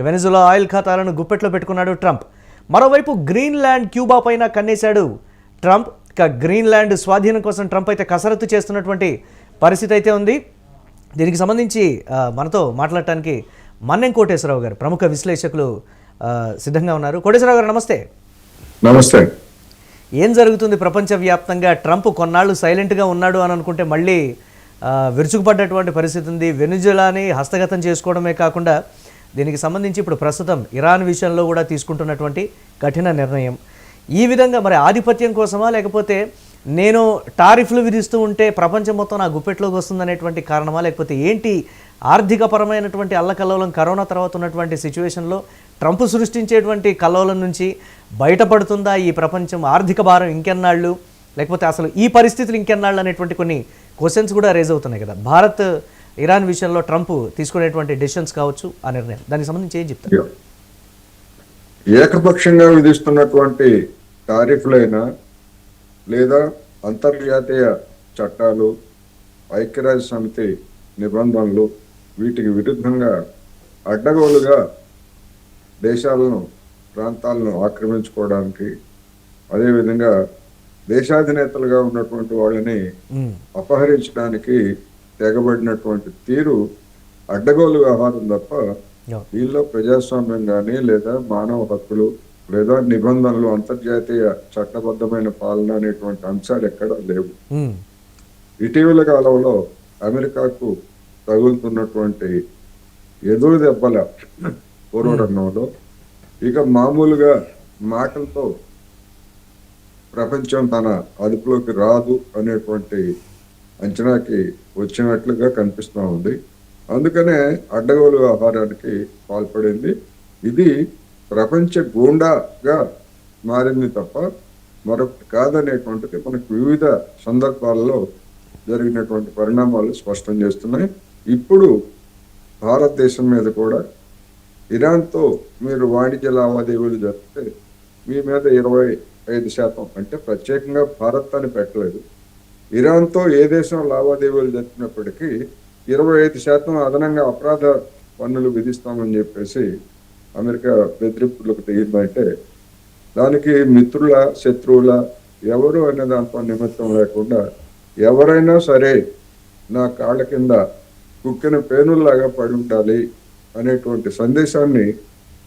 Venezuela oil ఖాతాలను గుప్పెట్లో పెట్టుకున్నాడు ట్రంప్. మరోవైపు గ్రీన్లాండ్, క్యూబా పైన కన్నేశాడు ట్రంప్. ఇక గ్రీన్లాండ్ స్వాధీనం కోసం ట్రంప్ అయితే కసరత్తు చేస్తున్నటువంటి పరిస్థితి అయితే ఉంది. దీనికి సంబంధించి మనతో మాట్లాడటానికి మన్నెం కోటేశ్వరరావు గారు, ప్రముఖ విశ్లేషకులు సిద్ధంగా ఉన్నారు. కోటేశ్వరరావు గారు నమస్తే. నమస్తే. ఏం జరుగుతుంది ప్రపంచవ్యాప్తంగా? ట్రంప్ కొన్నాళ్ళు సైలెంట్గా ఉన్నాడు అని అనుకుంటే మళ్ళీ విరుచుకుపడ్డటువంటి పరిస్థితి ఉంది. వెనిజులాని హస్తగతం చేసుకోవడమే కాకుండా దీనికి సంబంధించి ఇప్పుడు ప్రస్తుతం ఇరాన్ విషయంలో కూడా తీసుకుంటున్నటువంటి కఠిన నిర్ణయం. ఈ విధంగా మరి ఆధిపత్యం కోసమా, లేకపోతే నేను టారిఫ్లు విధిస్తూ ఉంటే ప్రపంచం మొత్తం నా గుప్పెట్లోకి వస్తుందనేటువంటి కారణమా, లేకపోతే ఏంటి ఆర్థికపరమైనటువంటి అల్లకల్లోలం కరోనా తర్వాత ఉన్నటువంటి సిచ్యువేషన్లో ట్రంప్ సృష్టించేటువంటి కల్లోలం నుంచి బయటపడుతుందా ఈ ప్రపంచం? ఆర్థిక భారం ఇంకెన్నాళ్ళు, లేకపోతే అసలు ఈ పరిస్థితులు ఇంకెన్నాళ్ళు అనేటువంటి కొన్ని క్వశ్చన్స్ కూడా రేజ్ అవుతున్నాయి కదా. భారత్ ఇరాన్ విషయంలో ట్రంప్ తీసుకునేటువంటి డెసిషన్స్ కావచ్చు, ఆ నిర్ణయం, దానికి సంబంధించి ఏం చెప్తారు? ఏకపక్షంగా విధిస్తున్నటువంటి టారిఫ్లైనా లేదా అంతర్జాతీయ చట్టాలు, ఐక్యరాజ్య సమితి నిబంధనలు, వీటికి విరుద్ధంగా అడ్డగోలుగా దేశాలను, ప్రాంతాలను ఆక్రమించుకోవడానికి, అదేవిధంగా దేశాధినేతలుగా ఉన్నటువంటి వాళ్ళని అపహరించడానికి తెగబడినటువంటి తీరు అడ్డగోలు వ్యవహారం తప్ప వీళ్ళలో ప్రజాస్వామ్యం కానీ లేదా మానవ హక్కులు లేదా నిబంధనలు, అంతర్జాతీయ చట్టబద్ధమైన పాలన అనేటువంటి అంశాలు ఎక్కడా లేవు. ఇటీవల కాలంలో అమెరికాకు తగులుతున్నటువంటి ఎదురు దెబ్బల పూర్వరంగంలో ఇక మామూలుగా మాటలతో ప్రపంచం తన అదుపులోకి రాదు అనేటువంటి అంచనాకి వచ్చినట్లుగా కనిపిస్తూ ఉంది. అందుకనే అడ్డగోలు వ్యవహారానికి పాల్పడింది. ఇది ప్రపంచ గూండాగా మారింది తప్ప మరొకటి కాదనేటువంటిది మనకు వివిధ సందర్భాల్లో జరిగినటువంటి పరిణామాలు స్పష్టం చేస్తున్నాయి. ఇప్పుడు భారతదేశం మీద కూడా ఇరాన్తో మీరు వాణిజ్య లావాదేవీలు జరిపితే మీ మీద 25%, అంటే ప్రత్యేకంగా భారత్ అని పెట్టలేదు, ఇరాన్తో ఏ దేశం లావాదేవీలు జరిపినప్పటికీ 25% అదనంగా అపరాధ పన్నులు విధిస్తామని చెప్పేసి అమెరికా బెదిరింపులకు దిగిందంటే దానికి మిత్రుల, శత్రువుల, ఎవరు అనే దాంట్లో నిమిత్తం లేకుండా ఎవరైనా సరే నా కాళ్ళ కింద కుక్కిన పేనుల్లాగా పడి ఉండాలి అనేటువంటి సందేశాన్ని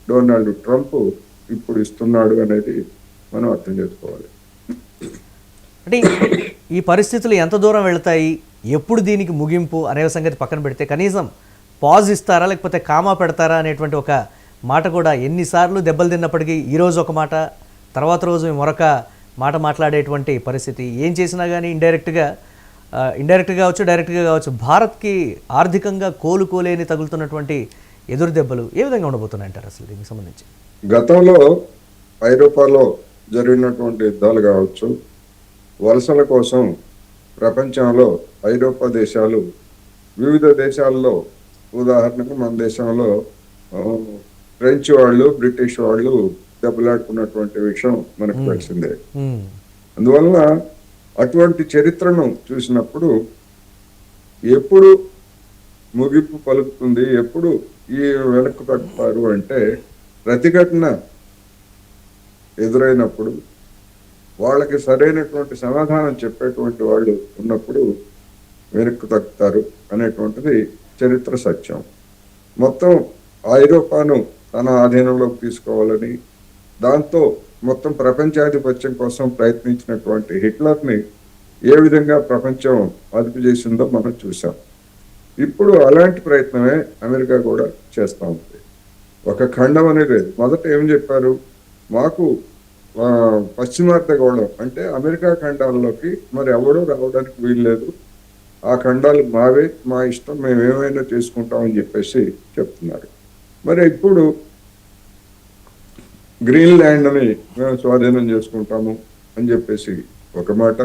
డొనాల్డ్ ట్రంప్ ఇప్పుడు ఇస్తున్నాడు అనేది మనం అర్థం చేసుకోవాలి. అంటే ఈ పరిస్థితులు ఎంత దూరం వెళతాయి, ఎప్పుడు దీనికి ముగింపు అనే సంగతి పక్కన పెడితే కనీసం పాజ్ ఇస్తారా, లేకపోతే కామా పెడతారా అనేటువంటి ఒక మాట కూడా ఎన్నిసార్లు దెబ్బలు తిన్నప్పటికీ ఈరోజు ఒక మాట, తర్వాత రోజు మరొక మాట మాట్లాడేటువంటి పరిస్థితి. ఏం చేసినా కానీ ఇండైరెక్ట్గా కావచ్చు, డైరెక్ట్గా కావచ్చు, భారత్కి ఆర్థికంగా కోలుకోలేని తగులుతున్నటువంటి ఎదురు దెబ్బలు ఏ విధంగా ఉండబోతున్నాయి అంటారు అసలు దీనికి సంబంధించి? గతంలో ఐరోపాలో జరిగినటువంటి యుద్ధాలు కావచ్చు, వలసల కోసం ప్రపంచంలో ఐరోపా దేశాలు వివిధ దేశాల్లో, ఉదాహరణకు మన దేశంలో ఫ్రెంచ్ వాళ్ళు, బ్రిటిష్ వాళ్ళు దెబ్బలాడుకున్నటువంటి విషయం మనకు తెలిసిందే. అందువలన అటువంటి చరిత్రను చూసినప్పుడు ఎప్పుడు ముగింపు పలుకుతుంది, ఎప్పుడు ఈ వెనక్కు తగ్గుతారు అంటే ప్రతిఘటన ఎదురైనప్పుడు, వాళ్ళకి సరైనటువంటి సమాధానం చెప్పేటువంటి వాళ్ళు ఉన్నప్పుడు వెనక్కు తగ్గుతారు అనేటువంటిది చరిత్ర సత్యం. మొత్తం ఐరోపాను తన ఆధీనంలోకి తీసుకోవాలని, దాంతో మొత్తం ప్రపంచాధిపత్యం కోసం ప్రయత్నించినటువంటి హిట్లర్ని ఏ విధంగా ప్రపంచం అదుపు చేసిందో మనం చూసాం. ఇప్పుడు అలాంటి ప్రయత్నమే అమెరికా కూడా చేస్తూ ఉంది. ఒక ఖండం అనేది లేదు. మొదట ఏం చెప్పారు, మాకు పశ్చిమార్ధగోళం అంటే అమెరికా ఖండాల్లోకి మరి ఎవడో రావడానికి వీల్లేదు, ఆ ఖండాలు మావే, మా ఇష్టం, మేము ఏమైనా చేసుకుంటామని చెప్పేసి చెప్తున్నారు. మరి ఇప్పుడు గ్రీన్లాండ్ని మేము స్వాధీనం చేసుకుంటాము అని చెప్పేసి ఒక మాట,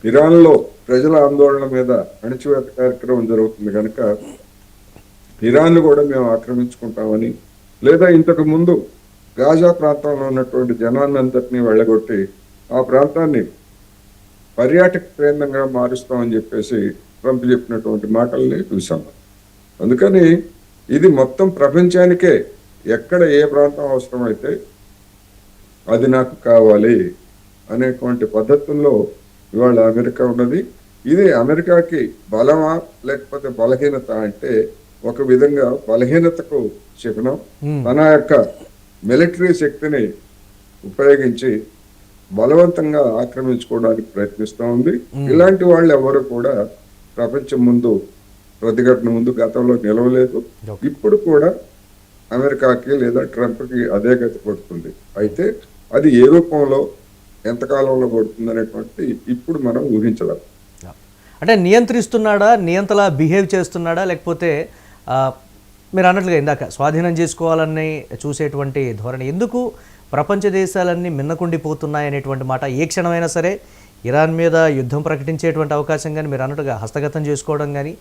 ఇరాన్లో ప్రజల ఆందోళన మీద అణచివేత కార్యక్రమం జరుగుతుంది కనుక ఇరాన్ను కూడా మేము ఆక్రమించుకుంటామని, లేదా ఇంతకు ముందు గాజా ప్రాంతంలో ఉన్నటువంటి జనాన్నంతటినీ వెళ్ళగొట్టి ఆ ప్రాంతాన్ని పర్యాటక కేంద్రంగా మారుస్తామని చెప్పేసి ట్రంప్ చెప్పినటువంటి మాటల్ని చూసాము. అందుకని ఇది మొత్తం ప్రపంచానికే ఎక్కడ ఏ ప్రాంతం అవసరమైతే అది నాకు కావాలి అనేటువంటి పద్ధతుల్లో ఇవాళ అమెరికా ఉన్నది. ఇది అమెరికాకి బలమా లేకపోతే బలహీనత అంటే ఒక విధంగా బలహీనతకు చిహ్నం. తన యొక్క మిలిటరీ శక్తిని ఉపయోగించి బలవంతంగా ఆక్రమించుకోవడానికి ప్రయత్నిస్తూ ఉంది. ఇలాంటి వాళ్ళు ఎవరు కూడా ప్రపంచం ముందు ప్రతిఘటన ముందు గతంలో నిలవలేదు. ఇప్పుడు కూడా అమెరికాకి లేదా ట్రంప్కి అదే గతి పడుతుంది. అయితే అది ఏ రూపంలో ఎంతకాలంలో పడుతుంది అనేటువంటి ఇప్పుడు మనం ఊహించలేం. అంటే నియంత్రిస్తున్నాడా, నియంతలా బిహేవ్ చేస్తున్నాడా, లేకపోతే మీరు అన్నట్లుగా ఇందాక స్వాధీనం చేసుకోవాలని చూసేటువంటి ధోరణి ఎందుకు ప్రపంచ దేశాలన్నీ మిన్నకుండిపోతున్నాయనేటువంటి మాట ఏ క్షణమైనా సరే ఇరాన్ మీద యుద్ధం ప్రకటించేటువంటి అవకాశం కానీ మీరు అన్నట్టుగా హస్తగతం చేసుకోవడం కానీ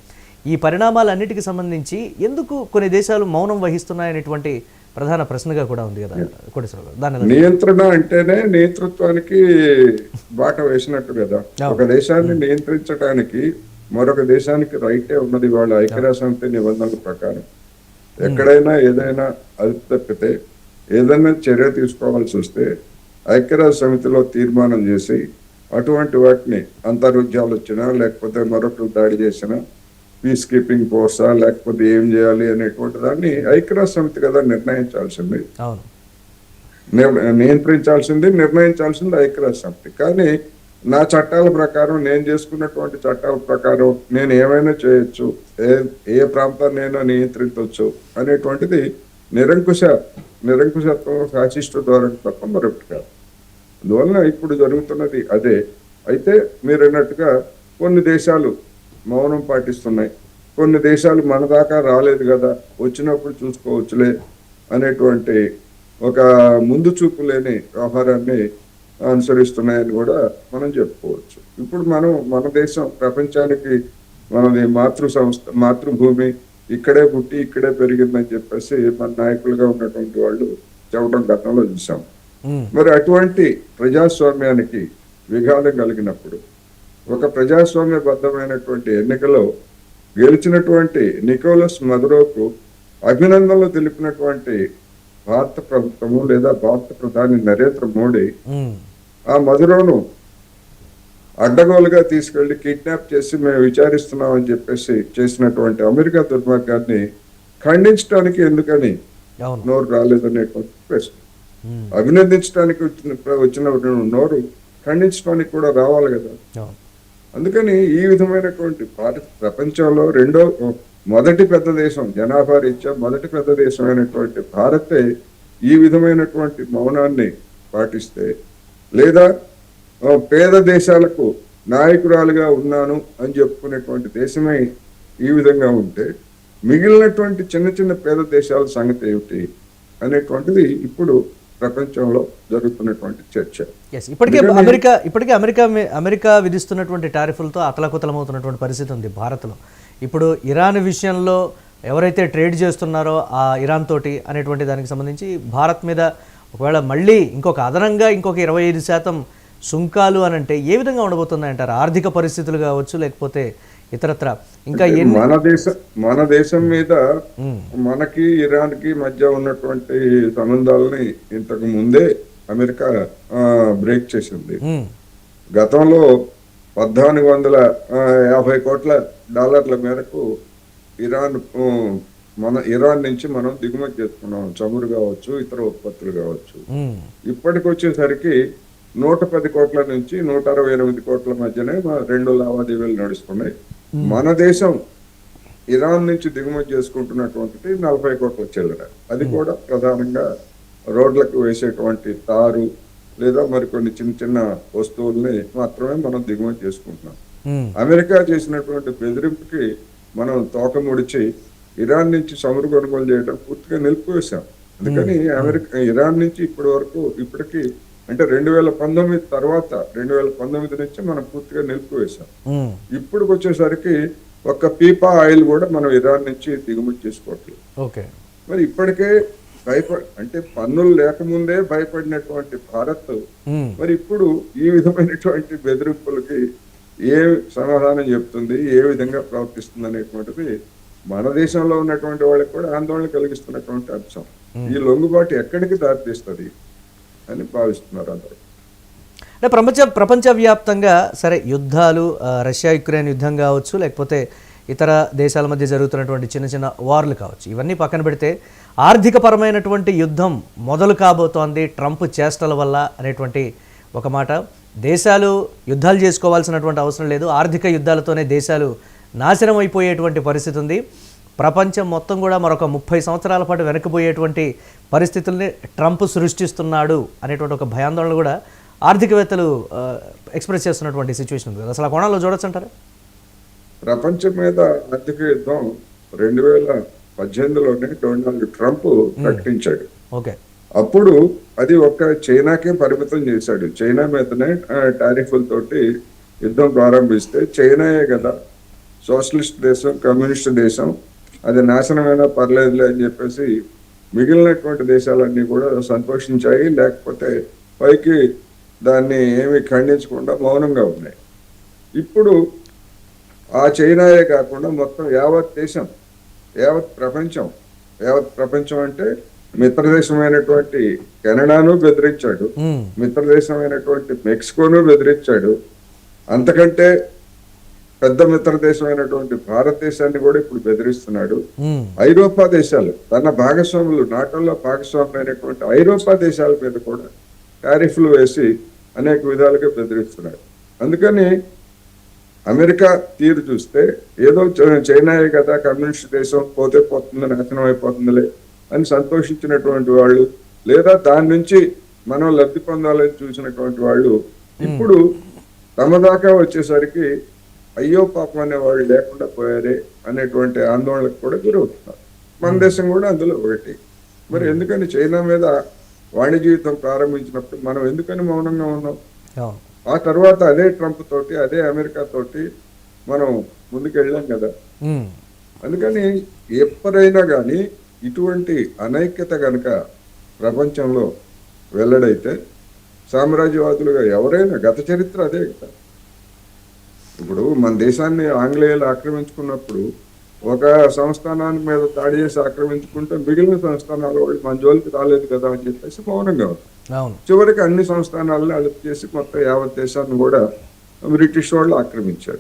ఈ పరిణామాలన్నిటికీ సంబంధించి ఎందుకు కొన్ని దేశాలు మౌనం వహిస్తున్నాయనేటువంటి ప్రధాన ప్రశ్నగా కూడా ఉంది కదా కోటేశ్వరరావు. దాని నియంత్రణ అంటేనే నేతృత్వానికి బాట వేసినట్టు కదా. ఒక దేశాన్ని నియంత్రించడానికి మరొక దేశానికి రైటే ఉన్నది వాళ్ళ ఐక్యరాజ్యసమితి నిబంధనల ప్రకారం. ఎక్కడైనా ఏదైనా అదుపు తప్పితే ఏదైనా చర్య తీసుకోవాల్సి వస్తే ఐక్యరాజ్య సమితిలో తీర్మానం చేసి అటువంటి వాటిని అంతర్యుద్ధాలు వచ్చినా లేకపోతే మరొకరు దాడి చేసినా పీస్ కీపింగ్ ఫోర్సా లేకపోతే ఏం చేయాలి అనేటువంటి దాన్ని ఐక్యరాజ్య సమితి కదా నిర్ణయించాల్సింది, నియంత్రించాల్సింది, నిర్ణయించాల్సింది ఐక్యరాజ్య సమితి. కానీ నా చట్టాల ప్రకారం నేను చేసుకున్నటువంటి చట్టాల ప్రకారం నేను ఏమైనా చేయొచ్చు, ఏ ప్రాంతాన్నైనా నియంత్రించవచ్చు అనేటువంటిది నిరంకుశత్వం ఫ్యాసిస్టు ధోరణి తప్ప మరొకటి కాదు. అందువలన ఇప్పుడు జరుగుతున్నది అదే. అయితే మీరు అన్నట్టుగా కొన్ని దేశాలు మౌనం పాటిస్తున్నాయి, కొన్ని దేశాలు మన దాకా రాలేదు కదా వచ్చినప్పుడు చూసుకోవచ్చులే అనేటువంటి ఒక ముందు చూపు లేని వ్యవహారాన్ని అనుసరిస్తున్నాయని కూడా మనం చెప్పుకోవచ్చు. ఇప్పుడు మన దేశం ప్రపంచానికి మనది మాతృభూమి, ఇక్కడే పుట్టి ఇక్కడే పెరిగిందని చెప్పేసి మన నాయకులుగా ఉన్నటువంటి వాళ్ళు చెప్పడం గతంలో చూసాం. మరి అటువంటి ప్రజాస్వామ్యానికి విఘాతం కలిగినప్పుడు ఒక ప్రజాస్వామ్యబద్ధమైనటువంటి ఎన్నికలో గెలిచినటువంటి నికోలస్ మదురోకు అభినందనలు తెలిపినటువంటి భారత ప్రభుత్వము లేదా భారత ప్రధాని నరేంద్ర మోడీ ఆ మదురోను అడ్డగోలుగా తీసుకెళ్లి కిడ్నాప్ చేసి మేము విచారిస్తున్నామని చెప్పేసి చేసినటువంటి అమెరికా దుర్మార్గాన్ని ఖండించడానికి ఎందుకని నోరు రాలేదనేటువంటి ప్రశ్న. అభినందించడానికి వచ్చిన నోరు ఖండించడానికి కూడా రావాలి కదా. అందుకని ఈ విధమైనటువంటి ప్రపంచంలో మొదటి పెద్ద దేశం, జనాభా రీత్యా మొదటి పెద్ద దేశం అయినటువంటి భారతే ఈ విధమైనటువంటి మౌనాన్ని పాటిస్తే, లేదా పేద దేశాలకు నాయకురాలుగా ఉన్నాను అని చెప్పుకునేటువంటి దేశమే ఈ విధంగా ఉంటే మిగిలినటువంటి చిన్న చిన్న పేద దేశాల సంగతి ఏమిటి అనేటువంటిది ఇప్పుడు ప్రపంచంలో జరుగుతున్నటువంటి చర్చ. ఇప్పటికే అమెరికా విధిస్తున్నటువంటి టారిఫ్లతో అతలకుతలమవుతున్నటువంటి పరిస్థితి ఉంది భారత్లో. ఇప్పుడు ఇరాన్ విషయంలో ఎవరైతే ట్రేడ్ చేస్తున్నారో ఆ ఇరాన్ తోటి అనేటువంటి దానికి సంబంధించి భారత్ మీద ఒకవేళ మళ్ళీ అదనంగా 25% సుంకాలు అని అంటే ఏ విధంగా ఉండబోతున్నాయంటారు? ఆర్థిక పరిస్థితులు కావచ్చు, లేకపోతే ఇతరత్ర ఇంకా మన దేశం మీద మనకి ఇరాన్ కి మధ్య ఉన్నటువంటి సంబంధాలని ఇంతకు ముందే అమెరికా బ్రేక్ చేసింది. గతంలో $1450 కోట్ల మేరకు ఇరాన్ నుంచి మనం దిగుమతి చేసుకున్నాం, చమురు కావచ్చు, ఇతర ఉత్పత్తులు కావచ్చు. ఇప్పటికి వచ్చేసరికి 110 కోట్ల నుంచి 168 కోట్ల మధ్యనే రెండు లావాదేవీలు నడుస్తున్నాయి. మన దేశం ఇరాన్ నుంచి దిగుమతి చేసుకుంటున్నటువంటిది 40 కోట్ల చిల్లర. అది కూడా ప్రధానంగా రోడ్లకు వేసేటువంటి తారు లేదా మరికొన్ని చిన్న చిన్న వస్తువుల్ని మాత్రమే మనం దిగుమతి చేసుకుంటున్నాం. అమెరికా చేసినటువంటి బెదిరింపుకి మనం తోక ముడిచి ఇరాన్ నుంచి చమురు కొనుగోలు చేయడం పూర్తిగా నిలిపివేశాం. అందుకని ఇరాన్ నుంచి ఇప్పటికి అంటే 2019 తర్వాత 2019 నుంచి మనం పూర్తిగా నిలిపివేశాం. ఇప్పుడు వచ్చేసరికి ఒక్క పీపా ఆయిల్ కూడా మనం ఇరాన్ నుంచి దిగుమతి చేసుకోవట్లేదు. మరి ఇప్పటికే అంటే పన్నులు లేకముందే భయపడినటువంటి భారత్ మరి ఇప్పుడు ఈ విధమైనటువంటి బెదిరింపులకి ఏ సమాధానం చెప్తుంది, ఏ విధంగా ప్రవర్తిస్తుంది అనేటువంటిది మన దేశంలో ఉన్నటువంటి వాళ్ళకి కూడా ఆందోళన కలిగిస్తున్నటువంటి అంశం. ఈ లొంగుబాటు ఎక్కడికి దారితీస్తుంది అని భావిస్తున్నారు అందరూ. అంటే ప్రపంచవ్యాప్తంగా సరే యుద్ధాలు, రష్యా యుక్రెయిన్ యుద్ధం కావచ్చు, లేకపోతే ఇతర దేశాల మధ్య జరుగుతున్నటువంటి చిన్న చిన్న వార్లు కావచ్చు, ఇవన్నీ పక్కన పెడితే ఆర్థికపరమైనటువంటి యుద్ధం మొదలు కాబోతోంది ట్రంప్ చేష్టల వల్ల అనేటువంటి ఒక మాట. దేశాలు యుద్ధాలు చేసుకోవాల్సినటువంటి అవసరం లేదు, ఆర్థిక యుద్ధాలతోనే దేశాలు నాశనం అయిపోయేటువంటి పరిస్థితి ఉంది. ప్రపంచం మొత్తం కూడా మరొక 30 సంవత్సరాల పాటు వెనక్కిపోయేటువంటి పరిస్థితుల్ని ట్రంప్ సృష్టిస్తున్నాడు అనేటువంటి ఒక భయాందోళన కూడా ఆర్థికవేత్తలు ఎక్స్ప్రెస్ చేస్తున్నటువంటి సిచ్యువేషన్ ఉంది. అసలు ఆ కోణంలో చూడొచ్చు అంటారా? ప్రపంచం మీద ఆర్థిక యుద్ధం 2018లోనే డొనాల్డ్ ట్రంప్ ప్రకటించాడు. ఓకే, అప్పుడు అది ఒక్క చైనాకే పరిమితం చేశాడు. చైనా మీదనే టారిఫ్లతోటి యుద్ధం ప్రారంభిస్తే చైనాయే కదా సోషలిస్ట్ దేశం, కమ్యూనిస్ట్ దేశం, అది నాశనమైనా పర్లేదులే అని చెప్పేసి మిగిలినటువంటి దేశాలన్నీ కూడా సంతోషించాయి. లేకపోతే పైకి దాన్ని ఏమి ఖండించకుండా మౌనంగా ఉన్నాయి. ఇప్పుడు ఆ చైనాయే కాకుండా మొత్తం యావత్ దేశం, యావత్ ప్రపంచం అంటే మిత్రదేశమైనటువంటి కెనడాను బెదిరించాడు, మిత్రదేశమైనటువంటి మెక్సికోను బెదిరించాడు, అంతకంటే పెద్ద మిత్రదేశమైనటువంటి భారతదేశాన్ని కూడా ఇప్పుడు బెదిరిస్తున్నాడు. ఐరోపా దేశాలు తన భాగస్వాములు, నాటోలో భాగస్వాములైనటువంటి ఐరోపా దేశాల మీద కూడా టారిఫ్లు వేసి అనేక విధాలుగా బెదిరిస్తున్నాడు. అందుకని అమెరికా తీరు చూస్తే ఏదో చైనాయే కదా కమ్యూనిస్ట్ దేశం, పోతే పోతుంది, నాశనం అయిపోతుందిలే అని సంతోషించినటువంటి వాళ్ళు, లేదా దాని నుంచి మనం లబ్ధి పొందాలని చూసినటువంటి వాళ్ళు ఇప్పుడు తమ దాకా వచ్చేసరికి అయ్యో పాపం అనే వాళ్ళు లేకుండా పోయారే అనేటువంటి ఆందోళనకు కూడా గురవుతున్నారు. మన దేశం కూడా అందులో ఒకటి. మరి ఎందుకని చైనా మీద వాణిజ్య యుద్ధం ప్రారంభించినప్పుడు మనం ఎందుకని మౌనంగా ఉన్నాం? ఆ తర్వాత అదే ట్రంప్ తోటి, అదే అమెరికా తోటి మనం ముందుకెళ్ళాం కదా. అందుకని ఎప్పుడైనా కానీ ఇటువంటి అనైక్యత కనుక ప్రపంచంలో వెల్లడైతే సామ్రాజ్యవాదులుగా ఎవరైనా, గత చరిత్ర అదే కదా. ఇప్పుడు మన దేశాన్ని ఆంగ్లేయులు ఆక్రమించుకున్నప్పుడు ఒక సంస్థానాన్ని మీద దాడి చేసి ఆక్రమించుకుంటే మిగిలిన సంస్థానాలు వాళ్ళు మన జోలికి రాలేదు కదా అని చెప్పేసి మౌనంగా ఉంది. చివరికి అన్ని సంస్థానాలను అదుపు చేసి మొత్తం యావత్ దేశాన్ని కూడా బ్రిటిష్ వాళ్ళు ఆక్రమించారు.